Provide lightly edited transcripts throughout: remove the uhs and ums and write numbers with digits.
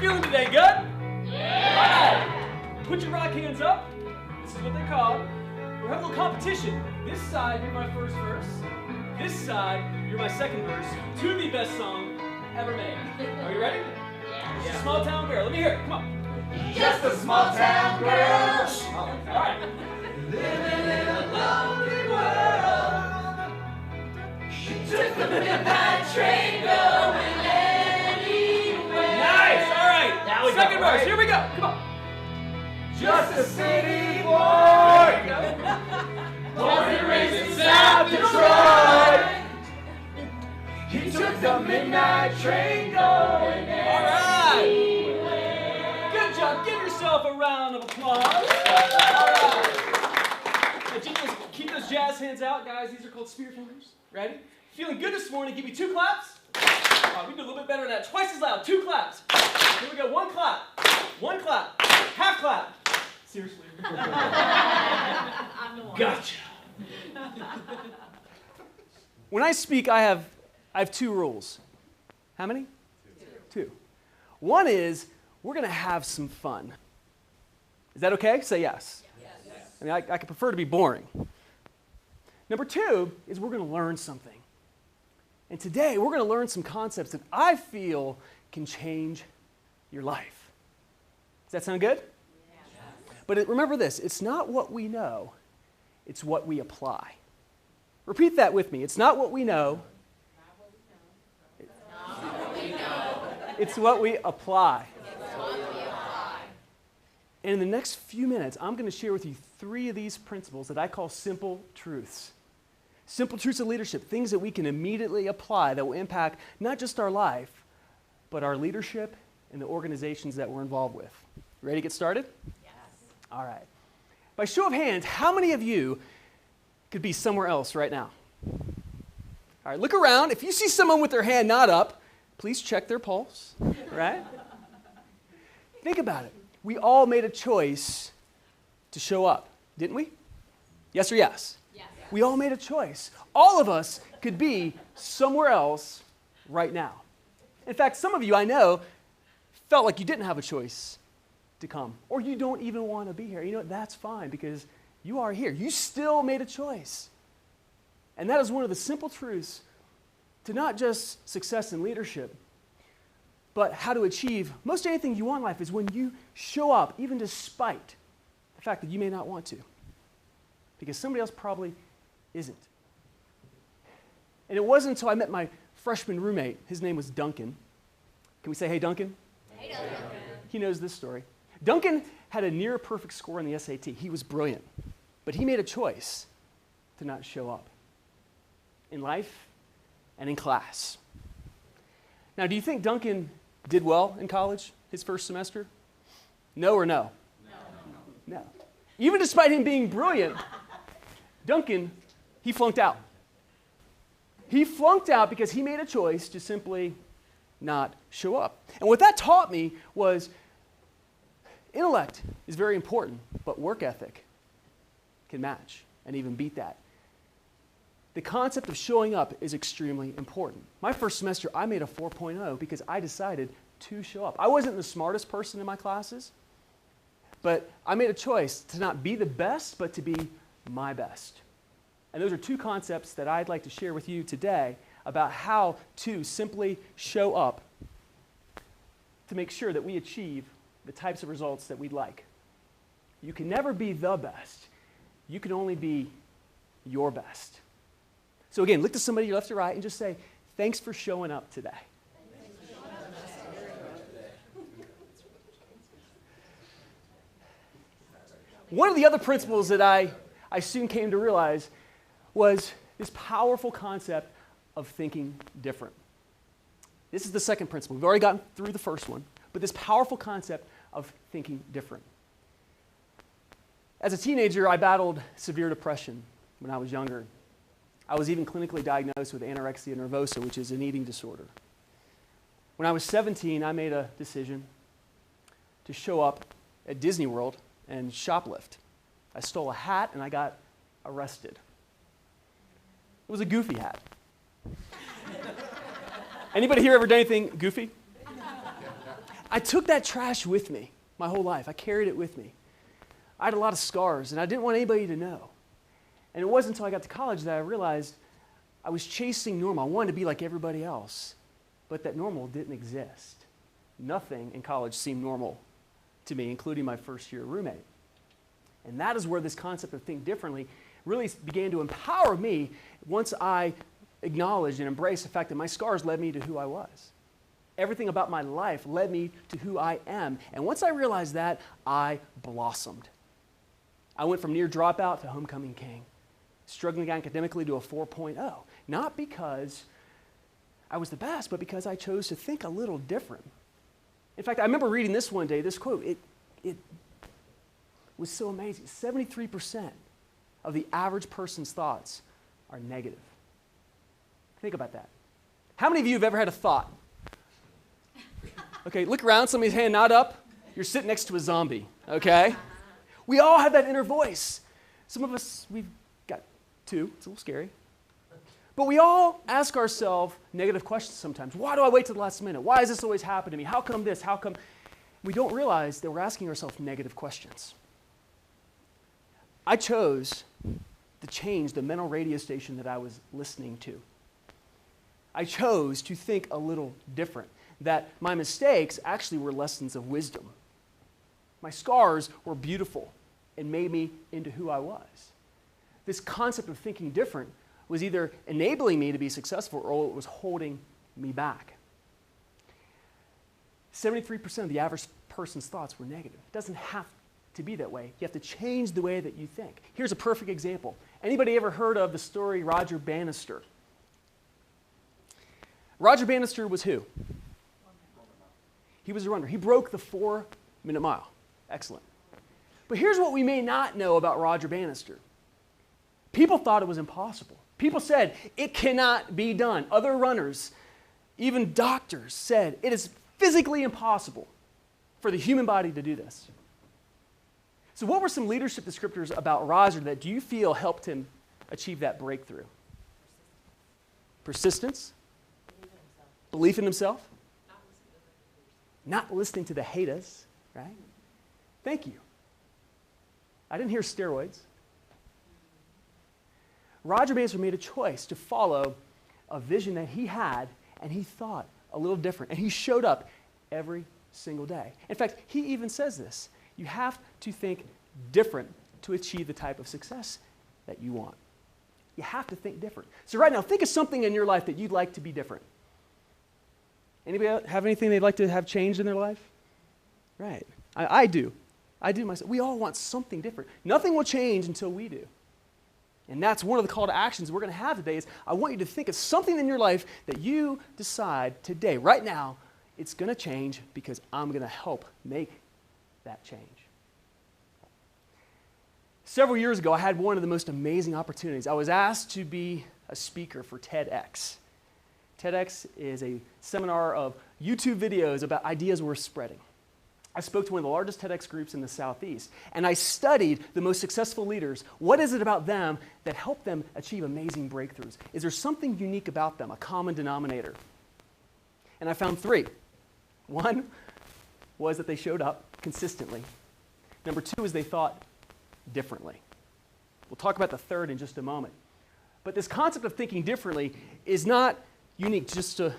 feeling today? Good? Yeah! All right. Put your rock hands up. This is what they're called. We're having a little competition. This side, you're my first verse. This side, you're my second verse. To the best song ever made. Are you ready? Yeah. Just a small town girl. Let me hear it. Come on. Just a small town girl. All right. Living in a lonely world. She took the midnight train going anywhere. Nice. All right. Now we second go, verse. right? Here we go. Come on. Just a city boy. Born and raised in South Detroit. He took the midnight train going anywhere. Good job. Give yourself a round of applause. All right. Now, keep those jazz hands out, guys. These are called spear fingers. Ready? Feeling good this morning? Give me 2 claps. We do a little bit better than that. Twice as loud. 2 claps. Here we go. 1 clap. 1 clap. Half clap. Seriously. I'm the one. Gotcha. When I speak, I have 2 rules. How many? 2. One is we're going to have some fun. Is that okay? Say yes. Yes. I mean, I could prefer to be boring. Number 2 is we're going to learn something. And today, we're going to learn some concepts that I feel can change your life. Does that sound good? Yes. But remember this, it's not what we know, it's what we apply. Repeat that with me. It's not what we know, it's what we apply. And in the next few minutes, I'm going to share with you 3 of these principles that I call simple truths. Simple truths of leadership, things that we can immediately apply that will impact not just our life, but our leadership and the organizations that we're involved with. Ready to get started? Yes. All right. By show of hands, how many of you could be somewhere else right now? All right, look around. If you see someone with their hand not up, please check their pulse, right? Think about it. We all made a choice to show up, didn't we? Yes or yes? Yes. We all made a choice. All of us could be somewhere else right now. In fact, some of you I know felt like you didn't have a choice to come, or you don't even want to be here. You know what? That's fine because you are here. You still made a choice. And that is one of the simple truths to not just success in leadership, but how to achieve most anything you want in life is when you show up, even despite the fact that you may not want to, because somebody else probably isn't. And it wasn't until I met my freshman roommate. His name was Duncan. Can we say, hey, Duncan? Hey, Duncan. He knows this story. Duncan had a near perfect score on the SAT. He was brilliant, but he made a choice to not show up in life and in class. Now, do you think Duncan did well in college, his first semester? No or no? No. Even despite him being brilliant, Duncan, he flunked out. He flunked out because he made a choice to simply not show up. And what that taught me was intellect is very important, but work ethic can match and even beat that. The concept of showing up is extremely important. My first semester, I made a 4.0 because I decided to show up. I wasn't the smartest person in my classes, but I made a choice to not be the best, but to be my best. And those are 2 concepts that I'd like to share with you today about how to simply show up to make sure that we achieve the types of results that we'd like. You can never be the best. You can only be your best. So again, look to somebody left or right and just say, thanks for showing up today. One of the other principles that I soon came to realize was this powerful concept of thinking different. This is the second principle. We've already gotten through the first one, but this powerful concept of thinking different. As a teenager, I battled severe depression when I was younger. I was even clinically diagnosed with anorexia nervosa, which is an eating disorder. When I was 17, I made a decision to show up at Disney World and shoplift. I stole a hat and I got arrested. It was a goofy hat. Anybody here ever done anything goofy? I took that trash with me my whole life. I carried it with me. I had a lot of scars, and I didn't want anybody to know. And it wasn't until I got to college that I realized I was chasing normal. I wanted to be like everybody else, but that normal didn't exist. Nothing in college seemed normal to me, including my first-year roommate. And that is where this concept of think differently really began to empower me once I acknowledged and embraced the fact that my scars led me to who I was. Everything about my life led me to who I am. And once I realized that, I blossomed. I went from near dropout to homecoming king, struggling academically to a 4.0. Not because I was the best, but because I chose to think a little different. In fact, I remember reading this one day, this quote. It was so amazing. 73% of the average person's thoughts are negative. Think about that. How many of you have ever had a thought? Okay, look around, somebody's hand not up. You're sitting next to a zombie, okay? We all have that inner voice. Some of us, we've got two. It's a little scary. But we all ask ourselves negative questions sometimes. Why do I wait till the last minute? Why does this always happen to me? How come this? How come? We don't realize that we're asking ourselves negative questions. I chose to change the mental radio station that I was listening to. I chose to think a little different, that my mistakes actually were lessons of wisdom. My scars were beautiful and made me into who I was. This concept of thinking different was either enabling me to be successful or it was holding me back. 73% of the average person's thoughts were negative. It doesn't have to be that way. You have to change the way that you think. Here's a perfect example. Anybody ever heard of the story Roger Bannister? Roger Bannister was who? He was a runner. He broke the 4-minute mile. Excellent. But here's what we may not know about Roger Bannister. People thought it was impossible. People said, it cannot be done. Other runners, even doctors, said it is physically impossible for the human body to do this. So what were some leadership descriptors about Roger that do you feel helped him achieve that breakthrough? Persistence. Belief in himself. Not listening to the haters, right? Thank you. I didn't hear steroids. Roger Bannister made a choice to follow a vision that he had, and he thought a little different, and he showed up every single day. In fact, he even says this. You have to think different to achieve the type of success that you want. You have to think different. So right now, think of something in your life that you'd like to be different. Anybody have anything they'd like to have changed in their life? Right. I do. I do myself. We all want something different. Nothing will change until we do. And that's one of the call to actions we're going to have today is I want you to think of something in your life that you decide today, right now, it's going to change because I'm going to help make that change. Several years ago, I had one of the most amazing opportunities. I was asked to be a speaker for TEDx. TEDx is a seminar of YouTube videos about ideas worth spreading. I spoke to one of the largest TEDx groups in the Southeast, and I studied the most successful leaders. What is it about them that helped them achieve amazing breakthroughs? Is there something unique about them, a common denominator? And I found 3. One was that they showed up consistently. Number 2 is they thought differently. We'll talk about the third in just a moment. But this concept of thinking differently is not unique just to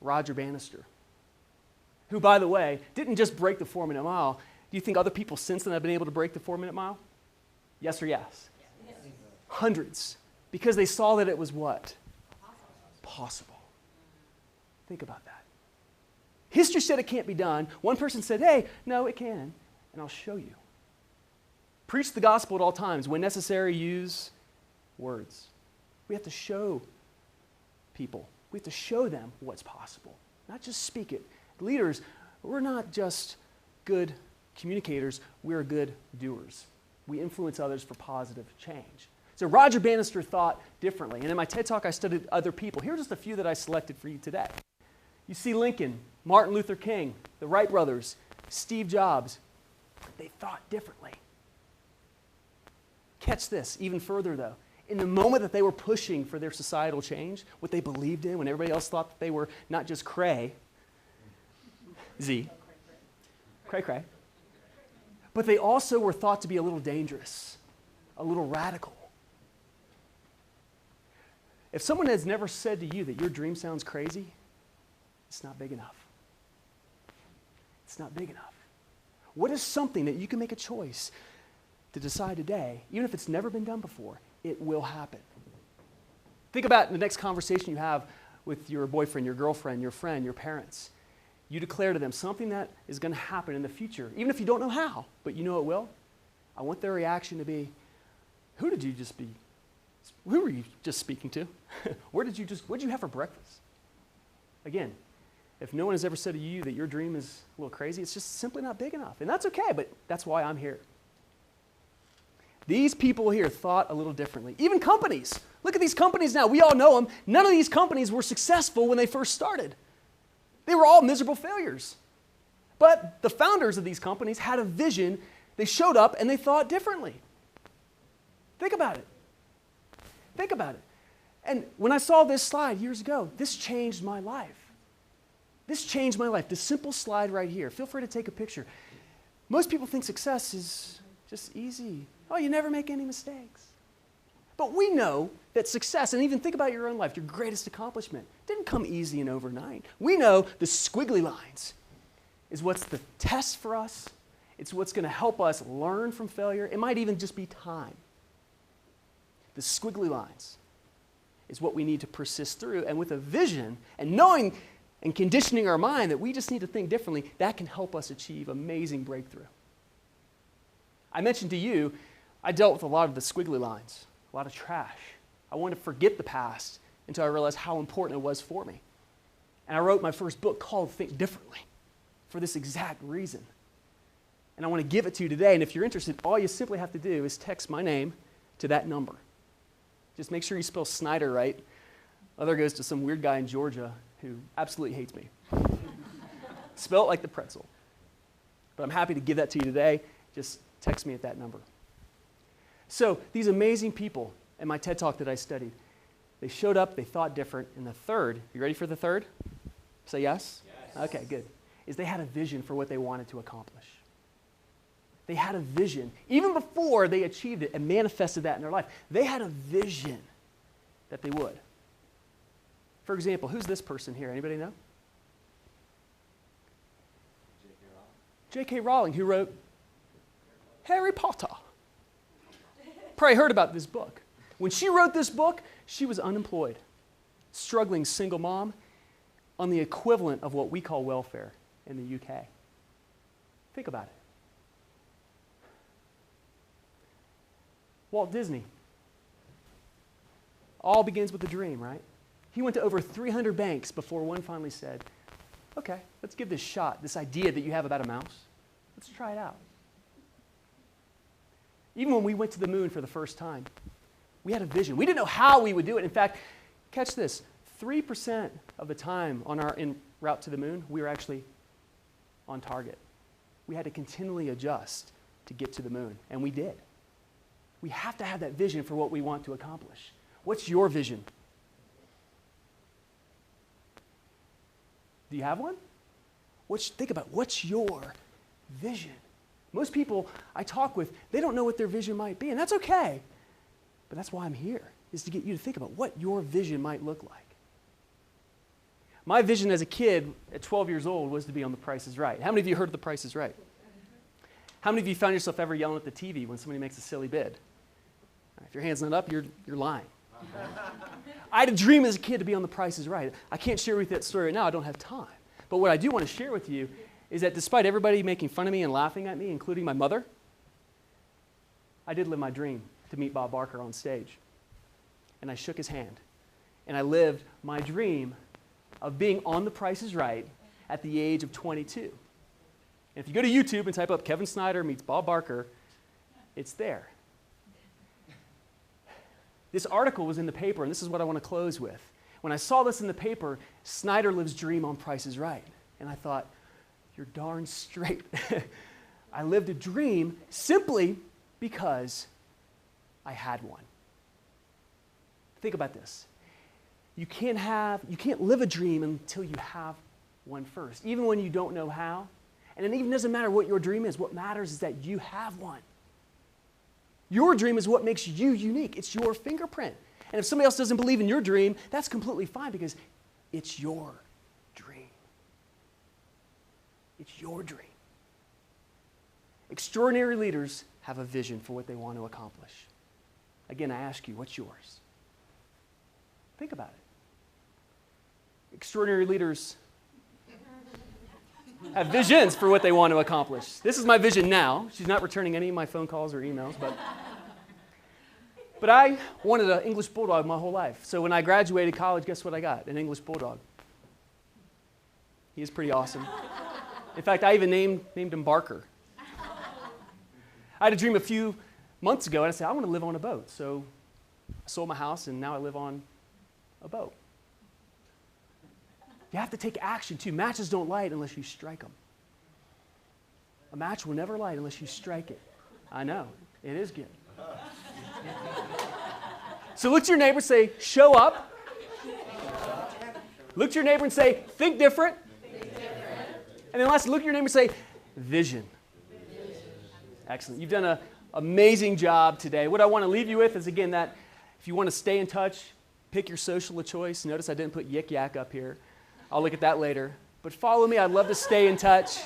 Roger Bannister, who, by the way, didn't just break the 4-minute mile. Do you think other people since then have been able to break the 4-minute mile? Yes or yes? Yes. Hundreds. Because they saw that it was what? Possible. Think about that. History said it can't be done. One person said, hey, no, it can, and I'll show you. Preach the gospel at all times. When necessary, use words. We have to show people. We have to show them what's possible, not just speak it. Leaders, we're not just good communicators, we're good doers. We influence others for positive change. So Roger Bannister thought differently. And in my TED Talk, I studied other people. Here are just a few that I selected for you today. You see Lincoln, Martin Luther King, the Wright brothers, Steve Jobs. They thought differently. Catch this even further, though. In the moment that they were pushing for their societal change, what they believed in, when everybody else thought that they were not just cray, Z. Cray cray. But they also were thought to be a little dangerous, a little radical. If someone has never said to you that your dream sounds crazy, it's not big enough. It's not big enough. What is something that you can make a choice to decide today, even if it's never been done before, it will happen? Think about the next conversation you have with your boyfriend, your girlfriend, your friend, your parents. You declare to them something that is going to happen in the future, even if you don't know how, but you know it will. I want their reaction to be, who were you just speaking to? What did you have for breakfast? Again, if no one has ever said to you that your dream is a little crazy, it's just simply not big enough. And that's okay, but that's why I'm here. These people here thought a little differently. Even companies. Look at these companies now. We all know them. None of these companies were successful when they first started. They were all miserable failures. But the founders of these companies had a vision. They showed up and they thought differently. Think about it. Think about it. And when I saw this slide years ago, this changed my life. This changed my life. This simple slide right here. Feel free to take a picture. Most people think success is just easy. Oh, you never make any mistakes. But we know that success, and even think about your own life, your greatest accomplishment, didn't come easy and overnight. We know the squiggly lines is what's the test for us. It's what's going to help us learn from failure. It might even just be time. The squiggly lines is what we need to persist through. And with a vision and knowing and conditioning our mind that we just need to think differently, that can help us achieve amazing breakthrough. I mentioned to you, I dealt with a lot of the squiggly lines, a lot of trash. I wanted to forget the past until I realized how important it was for me. And I wrote my first book called Think Differently for this exact reason. And I want to give it to you today. And if you're interested, all you simply have to do is text my name to that number. Just make sure you spell Snyder right. Other goes to some weird guy in Georgia who absolutely hates me. Spell it like the pretzel. But I'm happy to give that to you today. Just text me at that number. So these amazing people in my TED Talk that I studied, they showed up, they thought different. And the third, you ready for the third? Say yes? Yes. Okay, good. Is they had a vision for what they wanted to accomplish. They had a vision. Even before they achieved it and manifested that in their life, they had a vision that they would. For example, who's this person here? Anybody know? J.K. Rowling, who wrote Harry Potter. Probably heard about this book. When she wrote this book, she was unemployed, struggling single mom on the equivalent of what we call welfare in the UK. Think about it. Walt Disney. All begins with a dream, right? He went to over 300 banks before one finally said, okay, let's give this shot, this idea that you have about a mouse. Let's try it out. Even when we went to the moon for the first time, we had a vision. We didn't know how we would do it. In fact, catch this, 3% of the time on our en route to the moon, we were actually on target. We had to continually adjust to get to the moon, and we did. We have to have that vision for what we want to accomplish. What's your vision? Do you have one? Think about what's your vision? Most people I talk with, they don't know what their vision might be, and that's okay. But that's why I'm here, is to get you to think about what your vision might look like. My vision as a kid at 12 years old was to be on The Price is Right. How many of you heard of The Price is Right? How many of you found yourself ever yelling at the TV when somebody makes a silly bid? If your hand's not up, you're lying. I had a dream as a kid to be on The Price is Right. I can't share with you that story right now. I don't have time. But what I do want to share with you is that despite everybody making fun of me and laughing at me, including my mother, I did live my dream to meet Bob Barker on stage. And I shook his hand. And I lived my dream of being on The Price is Right at the age of 22. And if you go to YouTube and type up Kevin Snyder meets Bob Barker, it's there. This article was in the paper, and this is what I want to close with. When I saw this in the paper, Snyder lives dream on Price is Right. And I thought, you're darn straight. I lived a dream simply because I had one. Think about this. You can't live a dream until you have one first, even when you don't know how. And it even doesn't matter what your dream is. What matters is that you have one. Your dream is what makes you unique. It's your fingerprint. And if somebody else doesn't believe in your dream, that's completely fine because it's your dream. It's your dream. Extraordinary leaders have a vision for what they want to accomplish. Again, I ask you, what's yours? Think about it. Extraordinary leaders have visions for what they want to accomplish. This is my vision now. She's not returning any of my phone calls or emails, but I wanted an English bulldog my whole life. So when I graduated college, guess what I got? An English bulldog. He is pretty awesome. In fact, I even named him Barker. I had a dream a few months ago, and I said, I want to live on a boat. So I sold my house, and now I live on a boat. You have to take action, too. Matches don't light unless you strike them. A match will never light unless you strike it. I know. It is good. So look to your neighbor and say, show up. Look to your neighbor and say, think different. And then lastly, look at your neighbor and say, vision. Excellent. You've done an amazing job today. What I want to leave you with is, again, that if you want to stay in touch, pick your social of choice. Notice I didn't put Yik Yak up here. I'll look at that later. But follow me. I'd love to stay in touch.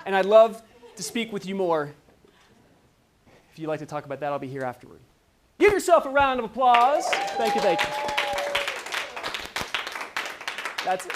And I'd love to speak with you more. If you'd like to talk about that, I'll be here afterward. Give yourself a round of applause. Thank you, thank you. That's it.